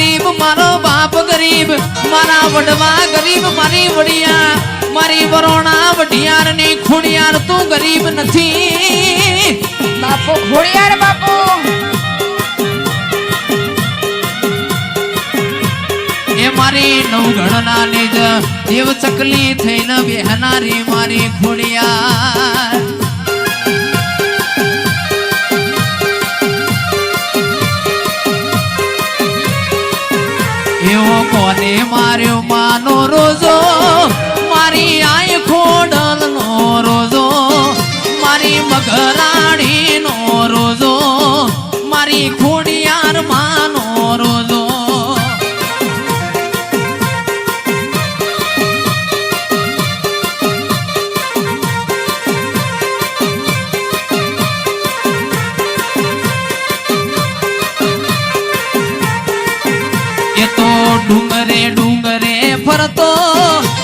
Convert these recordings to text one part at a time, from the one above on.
ગરીબ મારો બાપ ગરીબ મારા વડવા ગરીબ મારી વડિયા મારી વરોણા વઢિયાર ની ખોડિયાર તું ગરીબ નથી બાપુ ખોડિયાર બાપુ એ મારી નવગણના ને જ દેવ ચકલી થઈને બેહનારી મારી ખોડિયાર એવો કોને માર્યો માનો રોજો મારી આય ખોડલ નો રોજો મારી મગરાણી નો રોજો મારી ખોડિયાર માનો રોજો ડુંગરે ડુંગરે ફરતો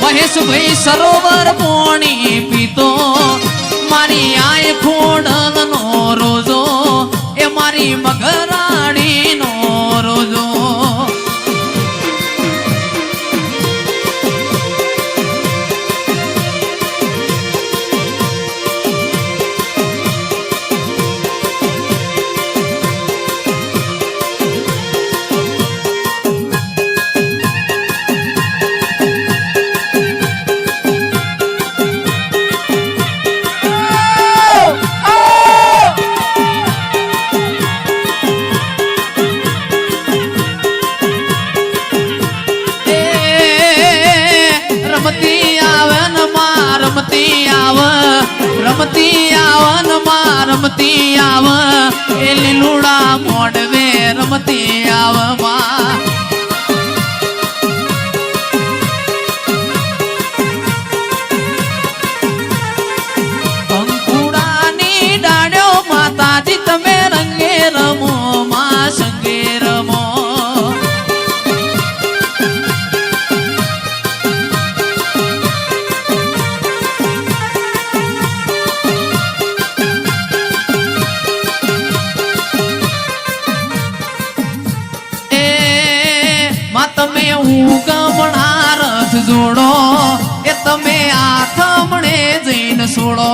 મહેશભાઈ સરોવર પોણી પીતો મારી આય ખોડલ નો રોજો એ મારી મગરાણી નો રોજો રમતી આવ એ લીલુડા મોડવે રમતી આવ માં અંકુડાની ડાળ્યો માતાજી તમે રંગે રમો માં સંગે રમો જોડો એ તમે આથમણે જઈને છોડો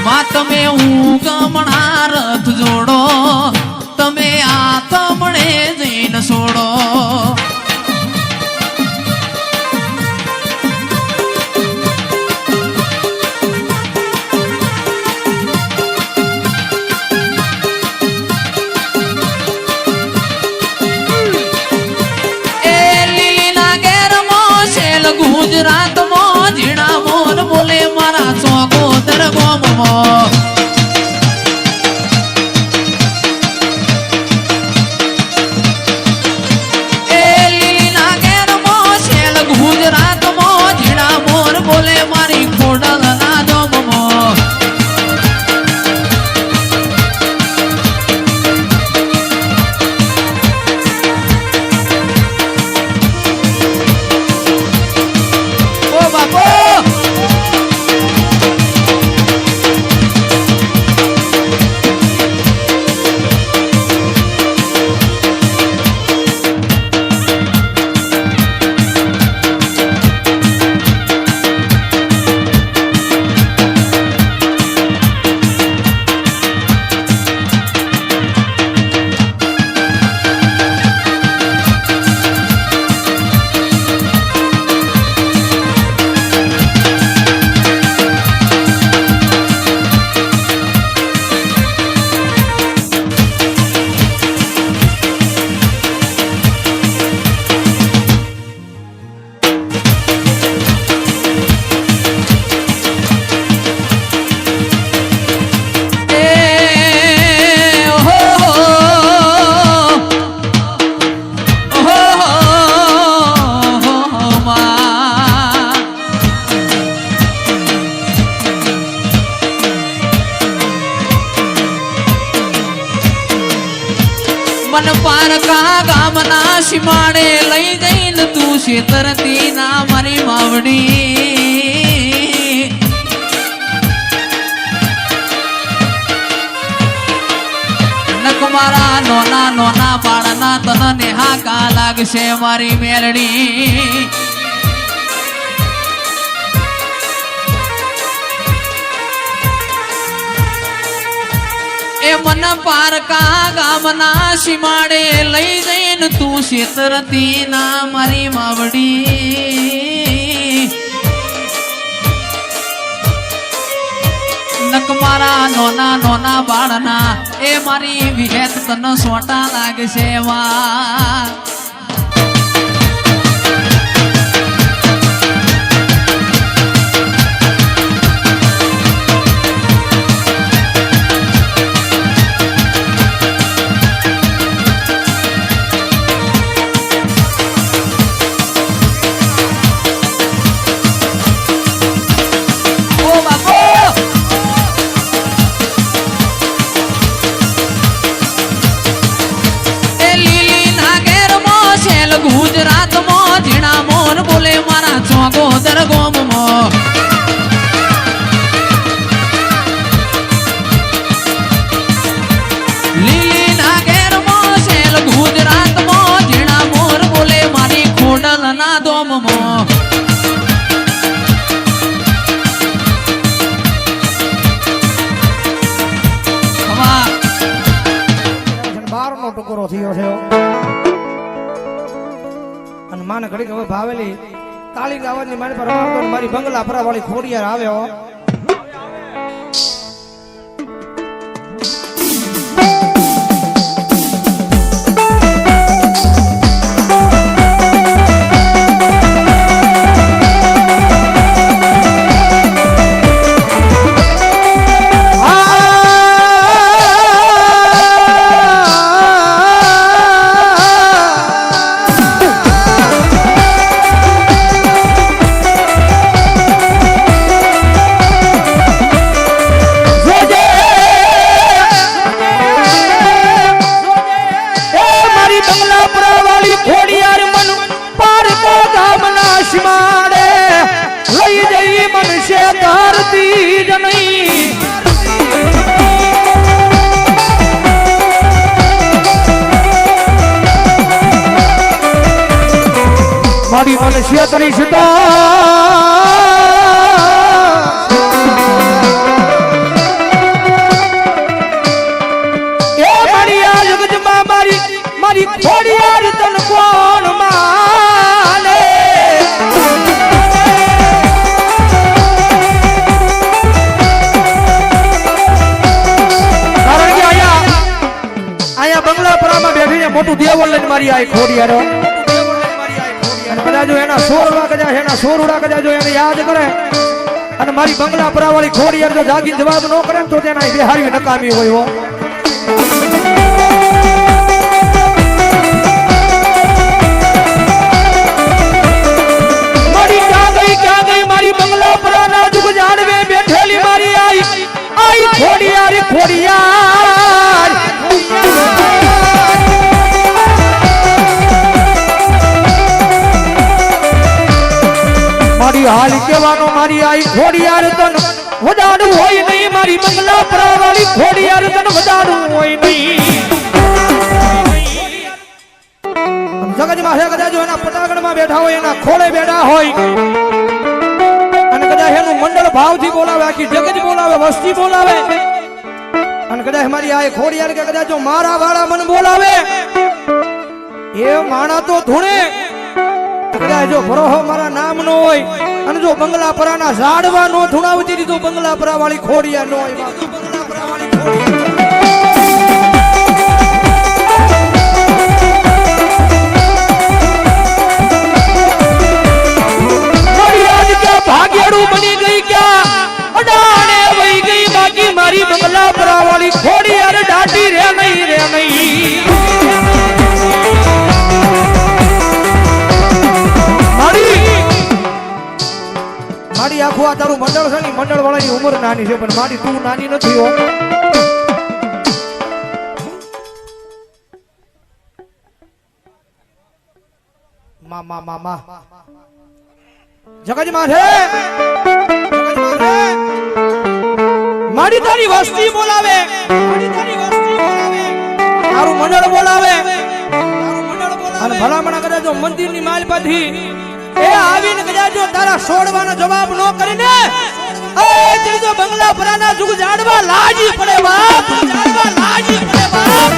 માં તમે ગમણા રથ જોડો તમે આથમણે જઈને છોડો ગુજરાત માં ઝીણા મોર બોલે મારા ચોગોતર ગોમમાં એ લીલા ઘેર માં શેલ ગુજરાત માં ઝીણા મોર બોલે મારી ખોડલ ના જોમમાં મન પારકા ગામના સીમાડે લઈ જઈને તું શેતરતી ના મારી માવડી મારા નોના નોના બાળના તને હાકા લાગશે મારી મેલડી. એ મન પારકા ગામના સીમાડે લઈ જઈને તું શેતરતી ના મારી માવડી. નક મારા નોના નોના બાળના એ મારી વિહેત તને સોટા લાગશે વા. ગુજરાતમાં ઝીણા મોર બોલે મારા ચોગોદર ગોમમાં. લીલી ના ઘેરમાં શેલ ગુજરાતમાં ઝીણા મોર બોલે મારી ખોડલ ના દોમમાં. બારનો ટુકડો થયો છે અને માને ઘડીક હવે ભાવેલી તાળી અવાજની મારી પર મારી બંગલા ભરા વાળી ખોડિયાર આવ્યો. મારી મનુષ્ય તરી સીતા એ મારી આ જગતમાં મારી ખોડિયાર તન કોણ માને. કારણ કે અહીંયા બંગલાપરામાં બેઠીને મોટું દેવળ લઈને મારી આ ખોડિયાર કદાચ એના સોરડા કદાચ એને યાદ કરે અને મારી બંગલા પરાવાળી ખોડિયાર જો જાગી જવાબ ન કરે તો તેના બિહારી નકામી હોય. મારી ક્યાં ગઈ મારી બંગલા પરાના જુગ જાણવે બેઠેલી મારી આઈ ખોડિયાર ખોડિયાર. મારી હાલ કેવાનો મારી આઈ ખોડિયાર તન વડાડું હોય નહીં. મારી બંગલા પરાવાળી ખોડિયાર તન વડાડું હોય નહીં. જગતમાં છે કદાચ એના પટાગણમાં બેઠા હોય એના ખોળે બેઠા હોય અને કદાચ એનું મંડળ ભાવથી બોલાવે આખી જગત બોલાવે વસ્તી બોલાવે અને કદાચ મારી આ ખોડિયાર કે કદાચ મારા વાળા મન બોલાવે એ માણા તો ધૂણે. જો ભરોહો મારા નામ નો હોય અને જો બંગલા પરાના ઝાડવા નો ધુણાવતી દીધું બંગલા પરા વાળી ખોડિયાર નો હોય. ભાગ્યડું બની ગઈ ક્યાં અડાણે વહી ગઈ બાકી મારી બંગલા પરા વાળી ખોડિયાર દાટી રે નહીં રે નહીં. મારી આખું આ તારું મંડળ છે ને મંડળ વાળાની ઉંમર નાની છે પણ મારી તું નાની નથી હો. મામા જગતમાં છે મારી તારી વસ્તી બોલાવે મારી તારી વસ્તી બોલાવે તારું મંડળ બોલાવે અને ભલામણ કદાચ જો મંદિરની માલપાથી એ આવીને કદાચ જો તારા છોડવાનો જવાબ ન કરીને એ ત્રીજો બંગલા પરાના જુગ જાડવા લાજી પડે બાપ, જાડવા લાજી પડે બાપ.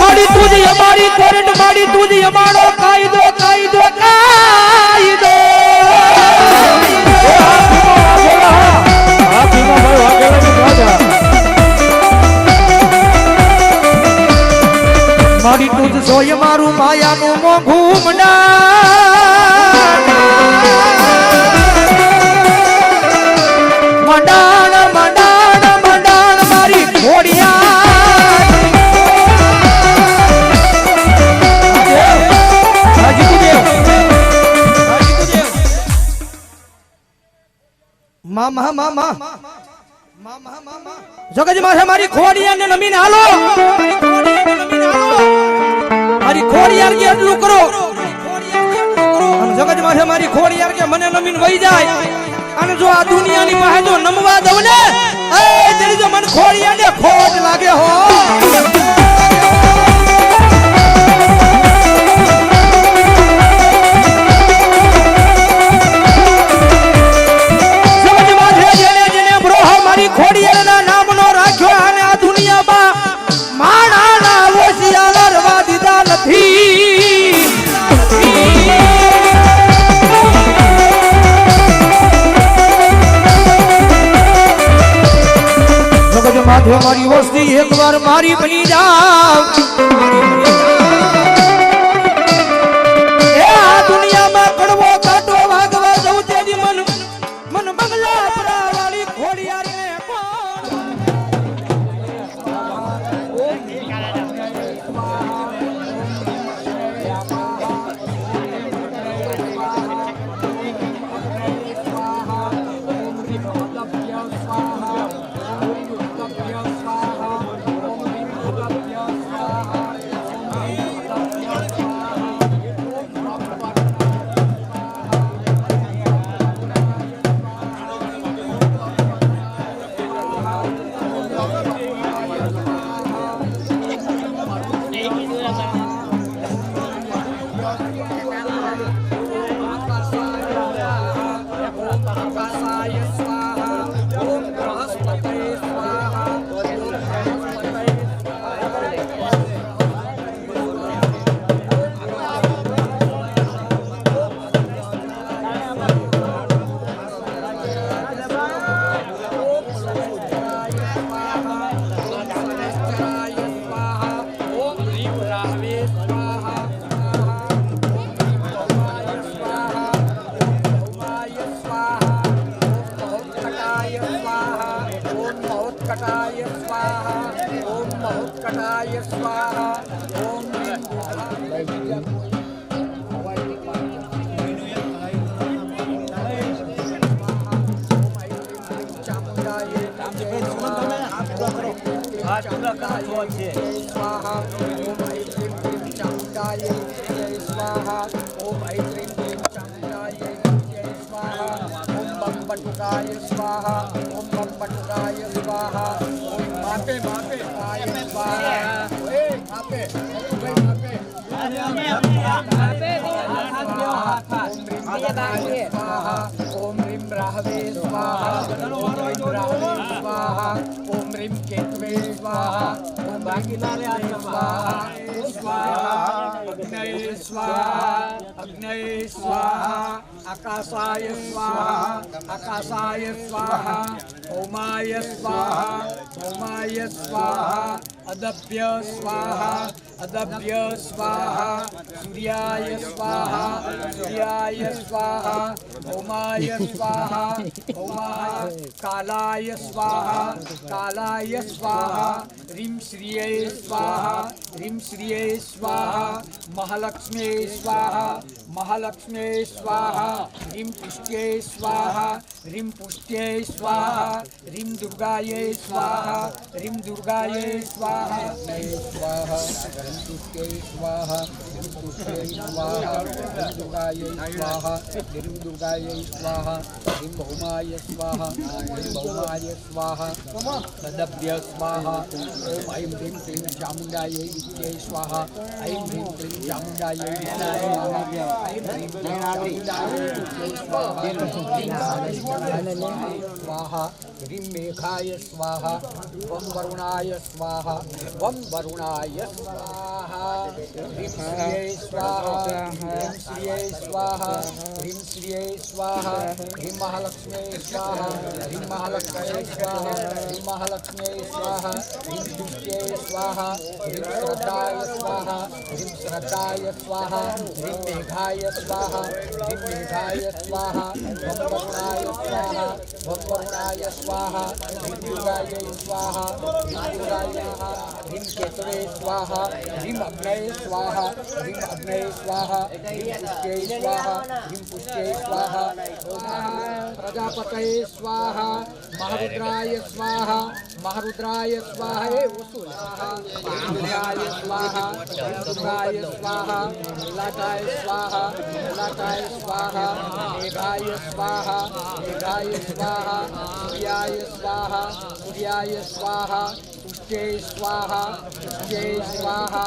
મારી તુજી અમારી કોરટ મારી તુજી અમારો કાયદો કાયદો કાયદો. મારી તુજ સોય મારું માયાનું મોંઘું મંડાણ મંડાણ મંડાણ મંડાણ મારી ઘોડિયા મામા મામા જગજ માથે મારી ખોડિયાને નમીને હાલો, મારી ખોડિયાર કે એટલું કરો. જગજ માથે મારી ખોડિયાર કે મને નમીને વહી જાય અને જો આ દુનિયાની પાસે જો નમવા દઉં ને એ તેરી જો મને ખોડિયાને ખોટ લાગે હો. ખોડિયારના નામનો રાખ્યો અને આ દુનિયામાં માણાના ઓશિયાલા રવા દીધા નથી. જગત માથે મારી વસ્તી એકવાર મારી બની જાવ એ આ દુનિયામાં કડવો કાટો ભાગવા જવું તેની મન બંગલા પરા વાળી ખોડિયાર ओम ह्रीं राहवे स्वाहा ओम ह्रीं केतवे स्वाहा ओम भागीलाले स्वाहा स्वाहा अग्नये स्वाहा अग्नये स्वाहा आकाशाय स्वाहा ओमाय स्वाहा अदभ्य स्वाहा सूर्याय स्वाहा ओमाय स्वाहा कालाय स्वाहा ह्रीं श्रिये स्वाहा ह्रीं श्रिये स्वाहा महालक्ष्मी स्वाहा महालक्ष्मी स्वाहा ह्रीं पुष्ट्ये स्वाहा ह्रीं पुष्ट्ये स्वाहा ह्रीं दुर्गायै स्वाहा ह्रीं दुर्गायै स्वाहा स्वाहा ह्रीं पुष्ट्ये स्वाहा ह्रीं पुष्ट्ये स्वाहा ह्रीं दुर्गायै स्वाहा ह्रीं दुर्गायै स्वाहा ह्रीं भौमाय स्वाहा ह्रीं भौमाय स्वाहा तदभ्य स्वाहा ओम ऐं ह्रीं क्लीं चामुण्डायै विद्ये स्वाहा ऐं ह्रीं क्लीं चामुण्डायै विद्ये स्वाहा ऐं ह्रीं क्लीं चामुण्डायै विद्ये स्वाहा ह्रीं मेघाय स्वाहा वं वरुणाय स्वाहा वं वरुणाय स्वाहा ह्रीं श्रिये स्वाहा ह्रीं श्रिये स्वाहा ह्रीं श्रिये स्वाहा ह्रीं महालक्ष्मी स्वाहा ह्रीं महालक्ष्मी स्वाहा ह्रीं महालक्ष्मी स्वाहा ह्रीं पुष्ट्ये स्वाहा ह्रीं श्रद्धाय स्वाहा ह्रीं श्रद्धाय स्वाहा ह्रीं मेघाय स्वाहा ह्रीं मेघाय स्वाहा वं वरुणाय स्वाहा वं वरुणाय स्वाहा ह्रीं दुर्गायै स्वाहा ह्रीं दुर्गायाः ह्रीं केतवे स्वाहा ह्रीं अग्नये स्वाहा ह्रीं अग्नये स्वाहा ह्रीं पुष्ट्ये स्वाहा ह्रीं पुष्ट्ये स्वाहा प्रजापतये स्वाहा महारुद्राय स्वाहा महारुद्राय स्वाहा हे वसूल रुद्राय स्वाहा रुद्राय स्वाहा लाटाय स्वाहा लाटाय स्वाहा मेघाय स्वाहा मेघाय स्वाहा सूर्याय स्वाहा सूर्याय स्वाहा पुष्ट्ये स्वाहा पुष्ट्ये स्वाहा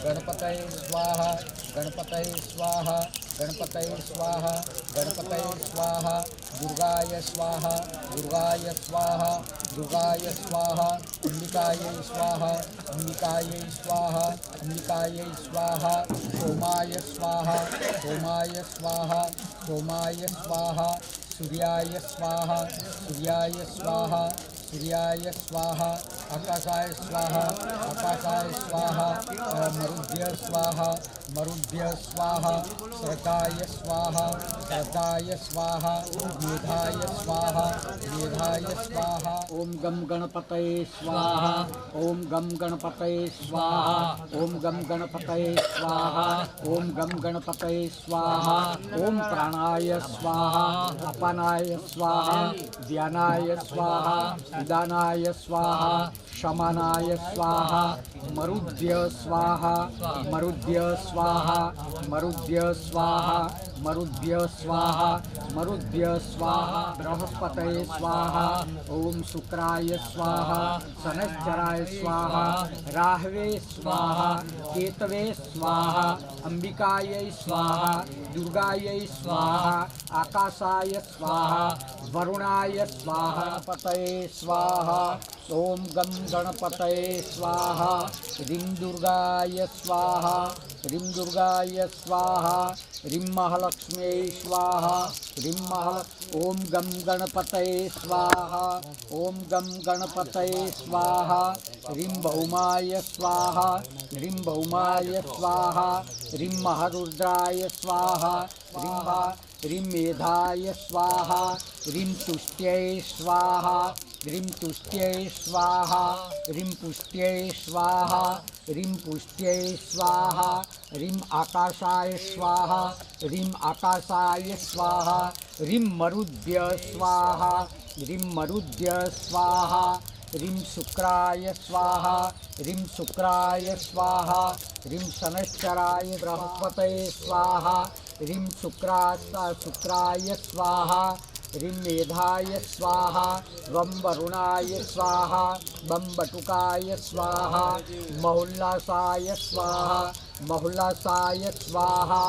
गणपतये स्वाहा गणपतये स्वाहा गणपतये स्वाहा गणपतये स्वाहा दुर्गाय स्वाहा दुर्गाय स्वाहा दुर्गाय स्वाहा अंबिकायै स्वाहा अंबिकायै स्वाहा अंबिकायै स्वाहा सोमाय स्वाहा सोमाय स्वाहा सोमाय स्वाहा सूर्याय स्वाहा सूर्याय स्वाहा सूर्याय स्वाहा आकाशाय स्वाहा आकाशाय स्वाहा मरुद्भ्य स्वाहा मरुद्भ्य स्वाहा श्रद्धाय स्वाहा श्रद्धाय स्वाहा मेधाय स्वाहा मेधाय स्वाहा ओम गम गणपतये स्वाहा ओम गम गणपतये स्वाहा ओम गम गणपतये स्वाहा ओम गम गणपतये स्वाहा ओम प्राणाय स्वाहा अपानाय स्वाहा ध्यानाय स्वाहा दानाय स्वाहा शमनाय स्वाहा मरुद्भ्य स्वाहा मरुद्भ्य स्वाहा मरुद्भ्य स्वाहा मरुद्भ्य स्वाहा मरुद्भ्य स्वाहा बृहस्पतये स्वाहा ओम शुक्राय स्वाहा शनैश्चराय स्वाहा राहवे स्वाहा केतवे स्वाहा अंबिकायै स्वाहा दुर्गायै स्वाहा आकाशाय स्वाहा वरुणाय स्वाहा पतये स्वाहा ओम गम गणपतये स्वाहा ह्रीं दुर्गाय स्वाहा ह्रीं दुर्गाय स्वाहा ह्रीं महालक्ष्मी स्वाहा ह्रीं ओम गम गणपतये स्वाहा ओम गम गणपतये स्वाहा ह्रीं भौमाय स्वाहा ह्रीं भौमाय स्वाहा ह्रीं महारुद्राय स्वाहा ह्रीं मेधाय स्वाहा ह्रीं तुष्ट्यै स्वाहा ह्रीं तुष्ट्यै स्वाहा ह्रीं पुष्ट्यै स्वाहा ह्रीं पुष्ट्यै स्वाहा ह्रीं आकाशाय स्वाहा ह्रीं आकाशाय स्वाहा ह्रीं मरुद्भ्य स्वाहा ह्रीं मरुद्भ्य स्वाहा ह्रीं शुक्राय स्वाहा ह्रीं शुक्राय स्वाहा ह्रीं शनैश्चराय बृहस्पतये स्वाहा ह्रीं शुक्राय स्वाहा ह्रीं मेधाय स्वाहा वं वरुणाय स्वाहा वं बटुकाय स्वाहा महुल्लासाय स्वाहा महुल्लासाय स्वाहा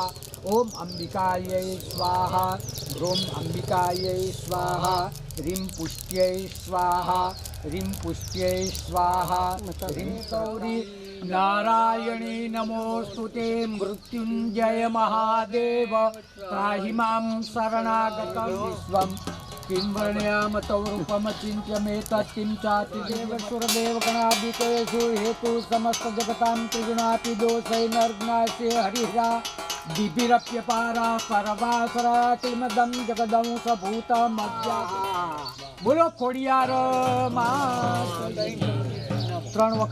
ओम अंबिकायै स्वाहा ह्रीं अंबिकायै स्वाहा ह्रीं पुष्ट्यै स्वाहा ह्रीं पुष्ट्यै स्वाहा ह्रीं सौरी नारायणी नमोस्तुते मृत्युंजय महादेव त्राहि मां शरणागतं विश्वं किं वर्ण्याम तव रूपमचिन्त्य मेतत्किं चाति देवसुरदेव गणादिकेषु हेतु समस्त जगतां त्रिगुणापि दोषै नर्ग्नास्य हरिहरा दिभिरप्यपारा परवासरातिमदं जगदंशभूतमद्या बोलो खोडियार मात 3 વખત